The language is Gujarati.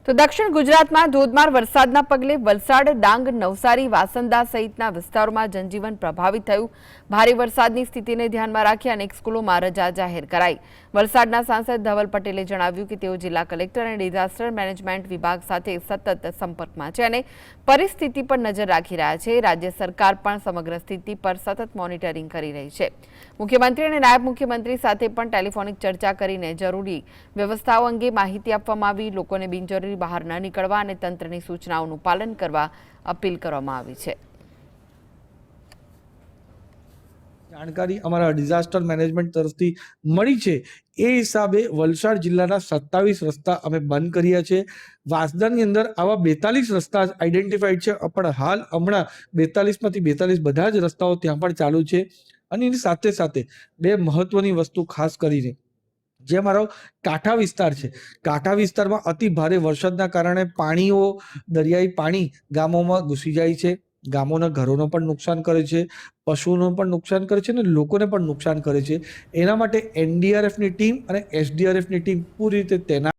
તો દક્ષિણ ગુજરાતમાં ધોધમાર વરસાદના પગલે વલસાડ, ડાંગ, નવસારી, વાસંદા સહિતના વિસ્તારોમાં જનજીવન પ્રભાવિત થયું। ભારે વરસાદની સ્થિતિને ધ્યાનમાં રાખી અનેક સ્કૂલોમાં રજા જાહેર કરાઈ। વલસાડના સાંસદ ધવલ પટેલે જણાવ્યું કે તેઓ જિલ્લા કલેક્ટર અને ડિઝાસ્ટર મેનેજમેન્ટ વિભાગ સાથે સતત સંપર્કમાં છે અને પરિસ્થિતિ પર નજર રાખી રહ્યા છે। રાજ્ય સરકાર પણ સમગ્ર સ્થિતિ પર સતત મોનિટરિંગ કરી રહી છે। મુખ્યમંત્રી અને નાયબ મુખ્યમંત્રી સાથે પણ ટેલિફોનિક ચર્ચા કરીને જરૂરી વ્યવસ્થાઓ અંગે માહિતી આપવામાં આવી। લોકોને બિનજરૂરી બહાર ન નીકળવા અને તંત્રની સૂચનાઓનું પાલન કરવા અપીલ કરવામાં આવી છે। જાણકારી અમારા ડિઝાસ્ટર મેનેજમેન્ટ તરફથી મળી છે એ હિસાબે વલસાડ જિલ્લાના 27 રસ્તા અમે બંધ કર્યા છે। વાંસદાની અંદર આવા 42 રસ્તા આઈડેન્ટિફાઈડ છે, પણ હાલ હમણાં 42માંથી 42 બધા જ રસ્તાઓ ત્યાં પણ ચાલુ છે। અને એની સાથે સાથે બે મહત્વની વસ્તુ ખાસ કરીને જે મારો કાંઠા વિસ્તાર છે, કાંઠા વિસ્તારમાં અતિ ભારે વરસાદના કારણે પાણીઓ, દરિયાઈ પાણી ગામોમાં ઘૂસી જાય છે, ગામોના ઘરોનો પણ નુકસાન કરે છે, પશુઓનું પણ નુકસાન કરે છે અને લોકોને પણ નુકસાન કરે છે। એના માટે એનડીઆરએફની ટીમ અને એસડીઆરએફની ટીમ પૂરી રીતે તૈનાત